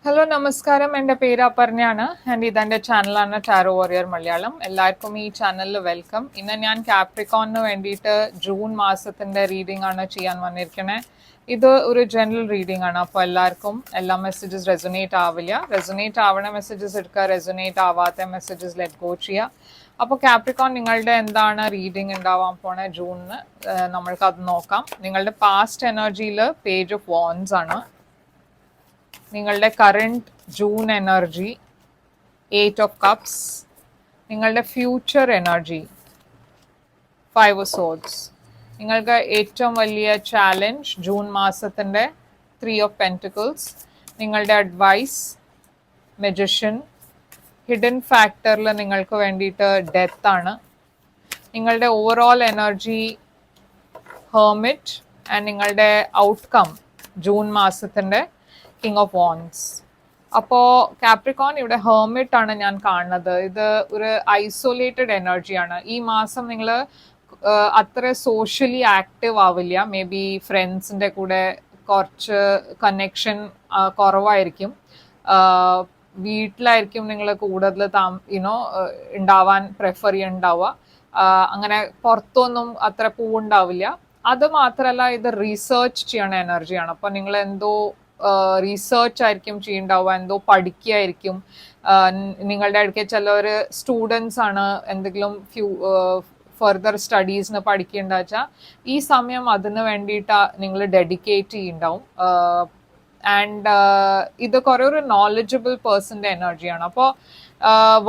Hello നമസ്കാരം, എൻ്റെ പേര് അപർണയാണ് ആൻഡ് ഇതെൻ്റെ ചാനലാണ് ടാരോ വാരിയർ മലയാളം. എല്ലാവർക്കും ഈ ചാനലിൽ വെൽക്കം. ഇന്ന് ഞാൻ കാപ്രിക്കോണിന് വേണ്ടിയിട്ട് ജൂൺ മാസത്തിൻ്റെ റീഡിംഗ് ആണ് ചെയ്യാൻ വന്നിരിക്കണേ. ഇത് ഒരു ജനറൽ റീഡിംഗ് ആണ്, അപ്പോൾ എല്ലാവർക്കും എല്ലാ മെസ്സേജസ് റെസൊനേറ്റ് ആവില്ല. റെസൊനേറ്റ് ആവണ മെസ്സേജസ് എടുക്കുക, റെസൊനേറ്റ് ആവാത്ത മെസ്സേജസ് ലെറ്റ് ഗോ ചെയ്യുക. അപ്പോൾ കാപ്രിക്കോൺ നിങ്ങളുടെ എന്താണ് റീഡിംഗ് ഉണ്ടാവാൻ പോണേ ജൂണിന്, നമ്മൾക്കത് നോക്കാം. നിങ്ങളുടെ പാസ്റ്റ് എനർജിയിൽ പേജ് ഓഫ് വാൻഡ്സ് ആണ്. നിങ്ങളുടെ current June energy 8 of cups. നിങ്ങളുടെ ഫ്യൂച്ചർ എനർജി 5 ഓഫ് സോർഡ്സ്. നിങ്ങൾക്ക് ഏറ്റവും വലിയ ചാലഞ്ച് ജൂൺ മാസത്തിൻ്റെ 3 ഓഫ് പെൻറ്റിക്കിൾസ്. നിങ്ങളുടെ അഡ്വൈസ് മജിഷ്യൻ. ഹിഡൻ ഫാക്ടറിൽ നിങ്ങൾക്ക് വേണ്ടിയിട്ട് ഡെത്ത് ആണ്. നിങ്ങളുടെ ഓവറോൾ എനർജി ഹെർമിറ്റ്. ആൻഡ് നിങ്ങളുടെ ഔട്ട്കം ജൂൺ മാസത്തിൻ്റെ കിങ് ഓഫ് വാൻഡ്സ്. അപ്പോൾ കാപ്രിക്കോൺ ഇവിടെ ഹെർമിറ്റ് ആണ് ഞാൻ കാണുന്നത്. ഇത് ഒരു ഐസൊലേറ്റഡ് എനർജിയാണ്. ഈ മാസം നിങ്ങൾ അത്ര സോഷ്യലി ആക്റ്റീവ് ആവില്ല. മേ ബി ഫ്രണ്ട്സിൻ്റെ കൂടെ കുറച്ച് കണക്ഷൻ കുറവായിരിക്കും. വീട്ടിലായിരിക്കും നിങ്ങൾ കൂടുതൽ ഉണ്ടാവാൻ പ്രിഫർ ചെയ്യുന്നുണ്ടാവുക. അങ്ങനെ പുറത്തൊന്നും അത്ര പൂവുണ്ടാവില്ല. അത് മാത്രമല്ല, ഇത് റീസേർച്ച് ചെയ്യണ എനർജിയാണ്. അപ്പോൾ നിങ്ങൾ എന്തോ റീസേർച്ച് ആയിരിക്കും ചെയ്യണ്ടാവുക, എന്തോ പഠിക്കുകയായിരിക്കും. നിങ്ങളുടെ അടുക്കെ ചിലവർ സ്റ്റുഡൻസ് ആണ്, എന്തെങ്കിലും ഫർദർ സ്റ്റഡീസിന് പഠിക്കേണ്ട വെച്ചാൽ ഈ സമയം അതിന് വേണ്ടിയിട്ട് നിങ്ങൾ ഡെഡിക്കേറ്റ് ചെയ്യുന്നുണ്ടാവും. ആൻഡ് ഇത് കുറേ ഒരു നോളജബിൾ പേഴ്സൻ്റെ എനർജിയാണ്. അപ്പോൾ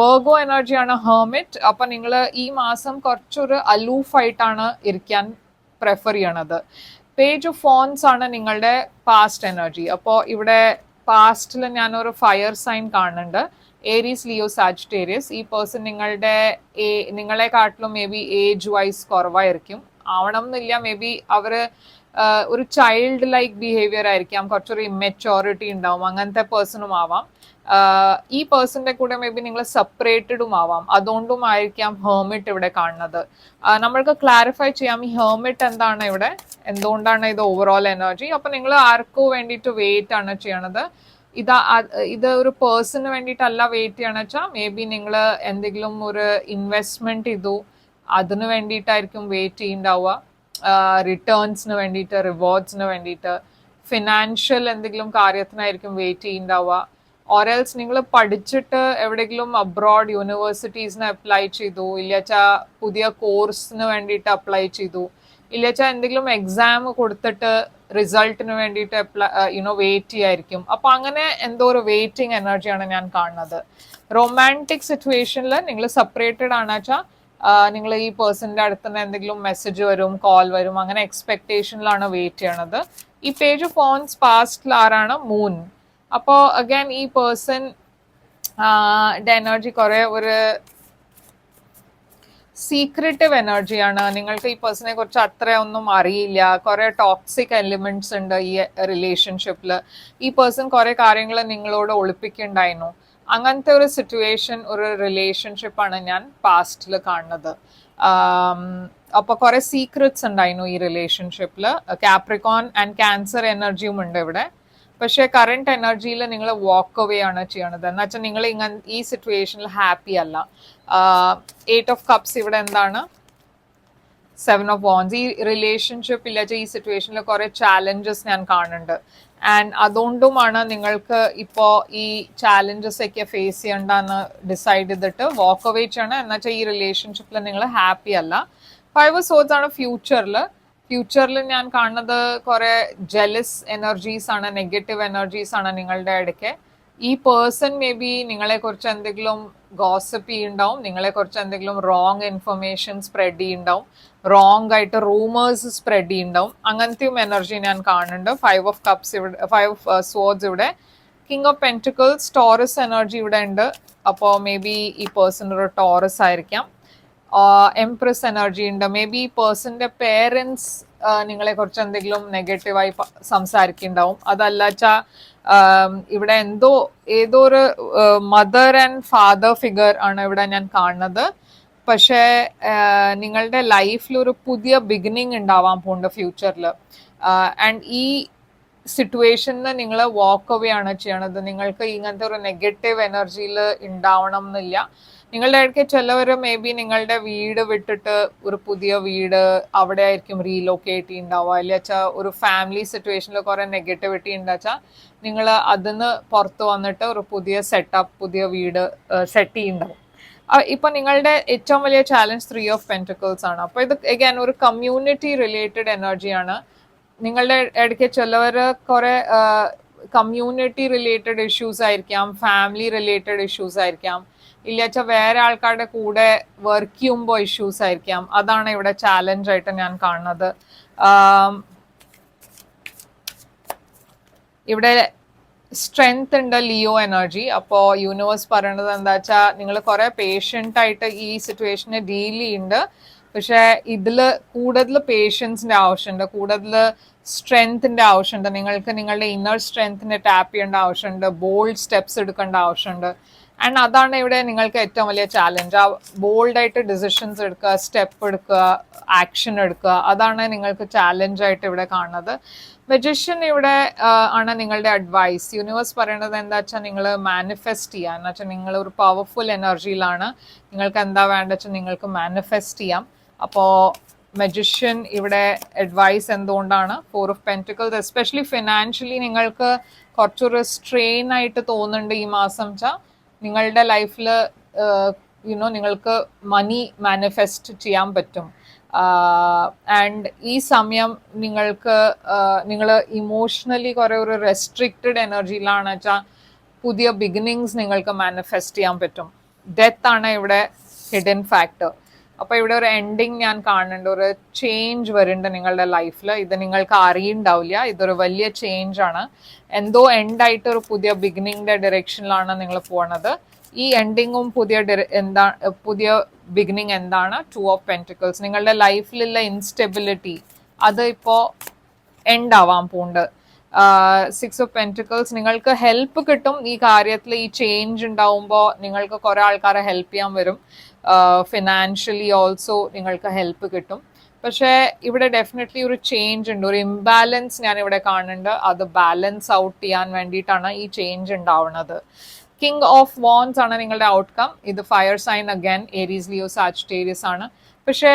വെർഗോ എനർജിയാണ് ഹെർമിറ്റ്. അപ്പോൾ നിങ്ങൾ ഈ മാസം കുറച്ചൊരു അലൂഫായിട്ടാണ് ഇരിക്കാൻ പ്രിഫർ ചെയ്യണത്. പേജ് ഓഫ് ഫോൺസ് ആണ് നിങ്ങളുടെ പാസ്റ്റ് എനർജി. അപ്പോൾ ഇവിടെ പാസ്റ്റിൽ ഞാനൊരു ഫയർ സൈൻ കാണുന്നുണ്ട്, ഏരീസ്, ലിയോ, സാജിറ്റേറിയസ്. ഈ പേഴ്സൺ നിങ്ങളെക്കാട്ടിലും മേ ബി ഏജ് വൈസ് കുറവായിരിക്കും. ആവണം എന്നില്ല, മേ ബി അവർ ഒരു ചൈൽഡ് ലൈക്ക് ബിഹേവിയർ ആയിരിക്കാം, കുറച്ചൊരു ഇമ്മെച്ചോറിറ്റി ഉണ്ടാവും, അങ്ങനത്തെ പേഴ്സണും ആവാം. ഈ പേഴ്സന്റെ കൂടെ മേ ബി നിങ്ങൾ സെപ്പറേറ്റഡും ആവാം. അതുകൊണ്ടും ആയിരിക്കാം ഹെർമിറ്റ് ഇവിടെ കാണുന്നത്. നമ്മൾക്ക് ക്ലാരിഫൈ ചെയ്യാം ഈ ഹെർമിറ്റ് എന്താണ് ഇവിടെ, എന്തുകൊണ്ടാണ് ഇത് ഓവറോൾ എനർജി. അപ്പൊ നിങ്ങൾ ആർക്കോ വേണ്ടിയിട്ട് വെയിറ്റ് ആണ് ചെയ്യണത്. ഇത് ഒരു പേഴ്സണിന് വേണ്ടിയിട്ടല്ല വെയിറ്റ് ചെയ്യണമെന്ന് വെച്ചാൽ മേ ബി നിങ്ങൾ എന്തെങ്കിലും ഒരു ഇൻവെസ്റ്റ്മെന്റ് ചെയ്തു, അതിന് വേണ്ടിയിട്ടായിരിക്കും വെയിറ്റ് ചെയ്യുന്നുണ്ടാവുക. റിട്ടേൺസിന് വേണ്ടിയിട്ട്, റിവാർഡ്സിന് വേണ്ടിയിട്ട്, ഫിനാൻഷ്യൽ എന്തെങ്കിലും കാര്യത്തിനായിരിക്കും വെയിറ്റ് ചെയ്യുന്നുണ്ടാവുക. ഓറൽസ് നിങ്ങൾ പഠിച്ചിട്ട് എവിടെയെങ്കിലും അബ്രോഡ് യൂണിവേഴ്സിറ്റീസിന് അപ്ലൈ ചെയ്തു, ഇല്ലച്ചാ പുതിയ കോഴ്സിന് വേണ്ടിയിട്ട് അപ്ലൈ ചെയ്തു, ഇല്ലച്ചാ എന്തെങ്കിലും എക്സാം കൊടുത്തിട്ട് റിസൾട്ടിന് വേണ്ടിയിട്ട് വെയിറ്റ് ചെയ്യായിരിക്കും. അപ്പൊ അങ്ങനെ എന്തോ ഒരു വെയിറ്റിംഗ് എനർജിയാണ് ഞാൻ കാണുന്നത്. റൊമാൻറ്റിക് സിറ്റുവേഷനിൽ നിങ്ങൾ സെപ്പറേറ്റഡ് ആണ് വെച്ചാൽ നിങ്ങൾ ഈ പേഴ്സണിന്റെ അടുത്ത് നിന്ന് എന്തെങ്കിലും മെസ്സേജ് വരും, കോൾ വരും, അങ്ങനെ എക്സ്പെക്ടേഷനിലാണ് വെയിറ്റ് ചെയ്യണത്. ഈ പേജ് ഓഫ് ഫോൺസ് പാസ്റ്റിൽ ആരാണ്? മൂൺ. അപ്പോൾ അഗൈൻ ഈ പേഴ്സൺ എനർജി കുറെ ഒരു സീക്രട്ടീവ് എനർജിയാണ്. നിങ്ങൾക്ക് ഈ പേഴ്സണെ കുറിച്ച് അത്രയൊന്നും അറിയില്ല. കുറെ ടോക്സിക് എലിമെന്റ്സ് ഉണ്ട് ഈ റിലേഷൻഷിപ്പിൽ. ഈ പേഴ്സൺ കുറെ കാര്യങ്ങൾ നിങ്ങളോട് ഒളിപ്പിക്കുന്നുണ്ടായിരുന്നു. അങ്ങനത്തെ ഒരു സിറ്റുവേഷൻ, ഒരു റിലേഷൻഷിപ്പാണ് ഞാൻ പാസ്റ്റിൽ കാണുന്നത്. അപ്പോൾ കുറെ സീക്രറ്റ്സ് ഉണ്ടായിരുന്നു ഈ റിലേഷൻഷിപ്പിൽ. കാപ്രിക്കോൺ ആൻഡ് ക്യാൻസർ എനർജിയും ഉണ്ട് ഇവിടെ. പക്ഷേ കറണ്ട് എനർജിയിൽ നിങ്ങൾ വാക്ക് അവേ ആണ് ചെയ്യണത്. എന്ന് വെച്ചാൽ നിങ്ങൾ ഈ സിറ്റുവേഷനിൽ ഹാപ്പി അല്ല. 8 ഓഫ് കപ്സ് ഇവിടെ എന്താണ്? 7 ഓഫ് വാൻഡ്സ്. ഈ റിലേഷൻഷിപ്പ് ഇല്ലാച്ച ഈ സിറ്റുവേഷനിൽ കുറെ ചാലഞ്ചസ് ഞാൻ കാണുന്നുണ്ട്. ആൻഡ് അതുകൊണ്ടുമാണ് നിങ്ങൾക്ക് ഇപ്പോൾ ഈ ചാലഞ്ചസ് ഒക്കെ ഫേസ് ചെയ്യണ്ടെന്ന് ഡിസൈഡ് ചെയ്തിട്ട് വാക്ക് അവേ ചെയ്യണം. എന്നുവെച്ചാൽ ഈ റിലേഷൻഷിപ്പിൽ നിങ്ങൾ ഹാപ്പി അല്ല. 5 ഓഫ് സോർഡ്സ് ആണ് ഫ്യൂച്ചറിൽ ഞാൻ കാണുന്നത് കുറെ ജെലസ് എനർജീസ് ആണ്, നെഗറ്റീവ് എനർജീസ് ആണ് നിങ്ങളുടെ ഇടയ്ക്ക്. ഈ പേഴ്സൺ മേ ബി നിങ്ങളെ കുറിച്ച് എന്തെങ്കിലും ഗോസിപ്പ് ചെയ്യുന്നുണ്ടാവും, നിങ്ങളെ കുറിച്ച് എന്തെങ്കിലും റോങ് ഇൻഫർമേഷൻ സ്പ്രെഡ് ചെയ്യുന്നുണ്ടാവും, റോങ് ആയിട്ട് റൂമേഴ്സ് സ്പ്രെഡ് ചെയ്യുന്നുണ്ടാവും. അങ്ങനത്തെയും എനർജി ഞാൻ കാണുന്നുണ്ട്. 5 ഓഫ് കപ്സ് ഇവിടെ, 5 ഓഫ് സോർഡ്സ് ഇവിടെ, king of pentacles, Taurus energy ഇവിടെ ഉണ്ട്. അപ്പോൾ മേ ബി ഈ പേഴ്സൺ ഒരു ടോറസ് ആയിരിക്കാം. എംപ്രസ് എനർജി ഉണ്ട്. മേ ബി പേഴ്സന്റെ പേരൻസ് നിങ്ങളെ കുറിച്ച് എന്തെങ്കിലും നെഗറ്റീവായി സംസാരിക്കുന്നുണ്ടാവും. അതല്ലാച്ചാ ഇവിടെ ഏതോ ഒരു മദർ ആൻഡ് ഫാദർ ഫിഗർ ആണ് ഇവിടെ ഞാൻ കാണുന്നത്. പക്ഷേ നിങ്ങളുടെ ലൈഫിൽ ഒരു പുതിയ ബിഗിനിങ് ഉണ്ടാവാൻ പോകുന്നുണ്ട് ഫ്യൂച്ചറിൽ. ആൻഡ് ഈ സിറ്റുവേഷനിൽ നിങ്ങൾ വാക്ക് അവേ ആണ് ചെയ്യണത്. നിങ്ങൾക്ക് ഇങ്ങനത്തെ ഒരു നെഗറ്റീവ് എനർജിയിൽ ഉണ്ടാവണം എന്നില്ല. നിങ്ങളുടെ ഇടയ്ക്ക് ചിലവർ മേ ബി നിങ്ങളുടെ വീട് വിട്ടിട്ട് ഒരു പുതിയ വീട് അവിടെ ആയിരിക്കും റീലൊക്കേറ്റ് ചെയ്യുന്നുണ്ടാവുക. ഇല്ല വെച്ചാൽ ഒരു ഫാമിലി സിറ്റുവേഷനിൽ കുറെ നെഗറ്റിവിറ്റി ഉണ്ടാച്ചാൽ നിങ്ങൾ അതിന്ന് പുറത്ത് വന്നിട്ട് ഒരു പുതിയ സെറ്റപ്പ്, പുതിയ വീട് സെറ്റ് ചെയ്യുന്നുണ്ടാവും. ഇപ്പൊ നിങ്ങളുടെ ഏറ്റവും വലിയ ചാലഞ്ച് 3 ഓഫ് പെന്റിക്കിൾസ് ആണ്. അപ്പൊ ഇത് അഗൈൻ ഒരു കമ്മ്യൂണിറ്റി റിലേറ്റഡ് എനർജിയാണ്. നിങ്ങളുടെ ഇടയ്ക്ക് ചിലവർ കുറെ കമ്മ്യൂണിറ്റി റിലേറ്റഡ് ഇഷ്യൂസ് ആയിരിക്കാം, ഫാമിലി റിലേറ്റഡ് ഇഷ്യൂസ് ആയിരിക്കാം, ഇല്ലാച്ച വേറെ ആൾക്കാരുടെ കൂടെ വർക്ക് ചെയ്യുമ്പോൾ ഇഷ്യൂസ് ആയിരിക്കാം. അതാണ് ഇവിടെ ചാലഞ്ച് ആയിട്ട് ഞാൻ കാണുന്നത്. ഇവിടെ സ്ട്രെങ്ത് ഉണ്ട് ലിയോ എനർജി. അപ്പോൾ യൂണിവേഴ്സ് പറയണത് എന്താ വെച്ചാൽ നിങ്ങൾ കുറെ പേഷ്യൻ്റ് ആയിട്ട് ഈ സിറ്റുവേഷനെ ഡീൽ ചെയ്യുന്നുണ്ട്. പക്ഷെ ഇതിൽ കൂടുതൽ പേഷ്യൻസിന്റെ ആവശ്യമുണ്ട്, കൂടുതൽ സ്ട്രെങ്ത്തിന്റെ ആവശ്യമുണ്ട്. നിങ്ങൾക്ക് നിങ്ങളുടെ ഇന്നർ സ്ട്രെങ്ത്തിനെ ടാപ്പ് ചെയ്യേണ്ട ആവശ്യമുണ്ട്, ബോൾഡ് സ്റ്റെപ്സ് എടുക്കേണ്ട ആവശ്യമുണ്ട്. ആൻഡ് അതാണ് ഇവിടെ നിങ്ങൾക്ക് ഏറ്റവും വലിയ ചാലഞ്ച്. ആ ബോൾഡായിട്ട് ഡിസിഷൻസ് എടുക്കുക, സ്റ്റെപ്പ് എടുക്കുക, ആക്ഷൻ എടുക്കുക. അതാണ് നിങ്ങൾക്ക് ചാലഞ്ചായിട്ട് ഇവിടെ കാണുന്നത്. മജിഷ്യൻ ഇവിടെ ആണ് നിങ്ങളുടെ അഡ്വൈസ്. യൂണിവേഴ്സ് പറയുന്നത് എന്താ വെച്ചാൽ നിങ്ങൾ മാനിഫെസ്റ്റ് ചെയ്യുക. എന്ന് വെച്ചാൽ നിങ്ങൾ ഒരു പവർഫുൾ എനർജിയിലാണ്. നിങ്ങൾക്ക് എന്താ വേണ്ട വെച്ചാൽ നിങ്ങൾക്ക് മാനിഫെസ്റ്റ് ചെയ്യാം. അപ്പോൾ മജിഷ്യൻ ഇവിടെ അഡ്വൈസ് എന്തുകൊണ്ടാണ്? 4 ഓഫ് പെന്റിക്കിൾസ്. എസ്പെഷ്യലി ഫിനാൻഷ്യലി നിങ്ങൾക്ക് കുറച്ചൊരു സ്ട്രെയിൻ ആയിട്ട് തോന്നുന്നുണ്ട് ഈ മാസം. വെച്ചാൽ നിങ്ങളുടെ ലൈഫിൽ നിങ്ങൾക്ക് മണി മാനിഫെസ്റ്റ് ചെയ്യാൻ പറ്റും. ആൻഡ് ഈ സമയം നിങ്ങൾ ഇമോഷണലി കുറെ ഒരു റെസ്ട്രിക്റ്റഡ് എനർജിയിലാണ് വെച്ചാൽ പുതിയ ബിഗിനിങ്സ് നിങ്ങൾക്ക് മാനിഫെസ്റ്റ് ചെയ്യാൻ പറ്റും. ഡെത്ത് ആണ് ഇവിടെ ഹിഡൻ ഫാക്ടർ. അപ്പോൾ ഇവിടെ ഒരു എൻഡിങ് ഞാൻ കാണുന്നുണ്ട്, ഒരു ചേഞ്ച് വരുന്നുണ്ട് നിങ്ങളുടെ ലൈഫിൽ. ഇത് നിങ്ങൾക്ക് അറിയുണ്ടാവില്ല, ഇതൊരു വലിയ ചേഞ്ച് ആണ്. എന്തോ എൻഡായിട്ട് ഒരു പുതിയ ബിഗിനിങ്ങിന്റെ ഡയറക്ഷനിലാണ് നിങ്ങൾ പോണത്. ഈ എൻഡിങ്ങും പുതിയ ബിഗിനിങ് എന്താണ്? 2 ഓഫ് പെന്റിക്കിൾസ്. നിങ്ങളുടെ ലൈഫിലുള്ള ഇൻസ്റ്റെബിലിറ്റി അത് ഇപ്പോൾ എൻഡ് ആവാൻ പോകുന്നുണ്ട്. 6 ഓഫ് പെന്റിക്കിൾസ്. നിങ്ങൾക്ക് ഹെൽപ്പ് കിട്ടും ഈ കാര്യത്തിൽ. ഈ ചേഞ്ച് ഉണ്ടാവുമ്പോൾ നിങ്ങൾക്ക് കുറെ ആൾക്കാരെ ഹെൽപ്പ് ചെയ്യാൻ വരും. ഫിനാൻഷ്യലി ഓൾസോ നിങ്ങൾക്ക് ഹെൽപ്പ് കിട്ടും. പക്ഷേ ഇവിടെ ഡെഫിനറ്റ്ലി ഒരു ചേഞ്ച് ഉണ്ട്, ഒരു ഇംബാലൻസ് ഞാൻ ഇവിടെ കാണുന്നുണ്ട്. അത് ബാലൻസ് ഔട്ട് ചെയ്യാൻ വേണ്ടിയിട്ടാണ് ഈ ചേഞ്ച് ഉണ്ടാവുന്നത്. കിങ് ഓഫ് വാൻസ് ആണ് നിങ്ങളുടെ ഔട്ട്കം. ഇത് fire sign again Aries, Leo, Sagittarius ആണ്. പക്ഷേ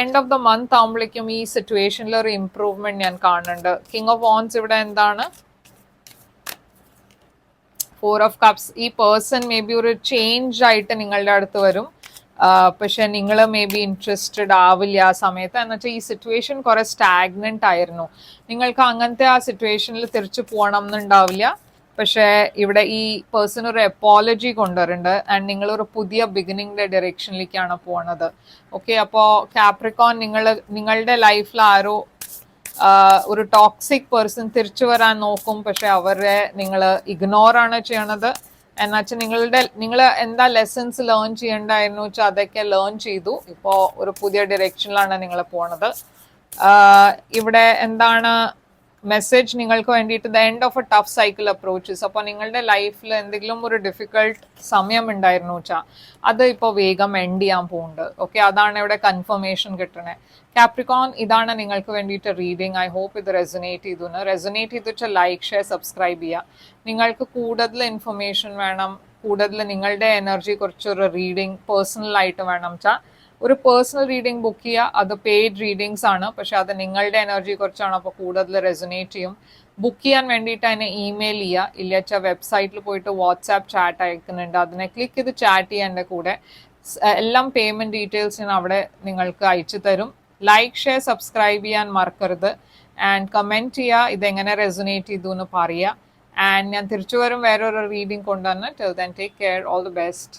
എൻഡ് ഓഫ് ദ മന്ത് ആകുമ്പോഴേക്കും ഈ സിറ്റുവേഷനിൽ ഒരു ഇംപ്രൂവ്മെന്റ് ഞാൻ കാണുന്നുണ്ട്. കിങ് ഓഫ് വാൻസ് ഇവിടെ എന്താണ്? 4 ഓഫ് കപ്സ്. ഈ പേഴ്സൺ മേ ബി ഒരു ചേഞ്ച് ആയിട്ട് നിങ്ങളുടെ അടുത്ത് വരും. പക്ഷെ നിങ്ങൾ മേ ബി ഇൻട്രസ്റ്റഡ് ആവില്ല ആ സമയത്ത്. എന്നുവെച്ചാൽ ഈ സിറ്റുവേഷൻ കുറെ സ്റ്റാഗ്നന്റ് ആയിരുന്നു. നിങ്ങൾക്ക് അങ്ങനത്തെ ആ സിറ്റുവേഷനിൽ തിരിച്ചു പോകണം എന്നുണ്ടാവില്ല. പക്ഷേ ഇവിടെ ഈ പേഴ്സൺ ഒരു അപ്പോളജി കൊണ്ടുവരുന്നുണ്ട്. ആൻഡ് നിങ്ങളൊരു പുതിയ ബിഗിനിങ്ങിന്റെ ഡയറക്ഷനിലേക്കാണ് പോണത്. ഓക്കെ, അപ്പോൾ കാപ്രിക്കോൺ നിങ്ങളുടെ ലൈഫിൽ ആരോ ഒരു ടോക്സിക് പേഴ്സൺ തിരിച്ചു വരാൻ നോക്കും. പക്ഷെ അവരെ നിങ്ങൾ ഇഗ്നോർ ആണ് ചെയ്യണത്. എന്നുവെച്ചാൽ നിങ്ങൾ എന്താ ലെസൺസ് ലേൺ ചെയ്യണ്ടായിരുന്നു വെച്ചാൽ അതൊക്കെ ലേൺ ചെയ്തു. ഇപ്പോൾ ഒരു പുതിയ ഡയറക്ഷനിലാണ് നിങ്ങൾ പോണത്. ഇവിടെ എന്താണ് മെസ്സേജ് നിങ്ങൾക്ക് വേണ്ടിയിട്ട്? The end of A tough cycle approaches. അപ്പോൾ നിങ്ങളുടെ ലൈഫിൽ എന്തെങ്കിലും ഒരു ഡിഫിക്കൾട്ട് സമയം ഉണ്ടായിരുന്നു വെച്ചാൽ അത് ഇപ്പോൾ വേഗം എൻഡ് ചെയ്യാൻ പോകുന്നുണ്ട്. ഓക്കെ, അതാണ് ഇവിടെ കൺഫർമേഷൻ കിട്ടണേ. കാപ്രിക്കോൺ, ഇതാണ് നിങ്ങൾക്ക് വേണ്ടിയിട്ട് റീഡിങ്. ഐ ഹോപ്പ് ഇത് റെസൊനേറ്റ് ചെയ്തു. റെസൊനേറ്റ് ചെയ്തു വെച്ചാൽ ലൈക്ക്, ഷെയർ, സബ്സ്ക്രൈബ് ചെയ്യുക. നിങ്ങൾക്ക് കൂടുതൽ ഇൻഫർമേഷൻ വേണം, കൂടുതൽ നിങ്ങളുടെ എനർജി കുറിച്ചൊരു റീഡിങ് പേഴ്സണലായിട്ട് വേണം വെച്ചാൽ ഒരു പേഴ്സണൽ റീഡിംഗ് ബുക്ക് ചെയ്യുക. അത് പെയ്ഡ് റീഡിങ്സ് ആണ്, പക്ഷെ അത് നിങ്ങളുടെ എനർജി കുറിച്ചാണ്. അപ്പോൾ കൂടുതൽ റെസൊനേറ്റ് ചെയ്യും. ബുക്ക് ചെയ്യാൻ വേണ്ടിയിട്ട് അതിനെ ഇമെയിൽ ചെയ്യുക. ഇല്ലാച്ച വെബ്സൈറ്റിൽ പോയിട്ട് വാട്സാപ്പ് ചാറ്റ് അയക്കുന്നുണ്ട്, അതിനെ ക്ലിക്ക് ചെയ്ത് ചാറ്റ് ചെയ്യാൻ എൻ്റെ കൂടെ. എല്ലാം പേയ്മെൻറ്റ് ഡീറ്റെയിൽസ് ഞാൻ അവിടെ നിങ്ങൾക്ക് അയച്ചു തരും. ലൈക്ക്, ഷെയർ, സബ്സ്ക്രൈബ് ചെയ്യാൻ മറക്കരുത്. ആൻഡ് കമൻറ്റ് ചെയ്യുക ഇതെങ്ങനെ റെസൊനേറ്റ് ചെയ്തു എന്ന് പറയുക. ആൻഡ് ഞാൻ തിരിച്ചു വരും വേറൊരു റീഡിംഗ് കൊണ്ടുവന്ന്. Till then take care, all the best.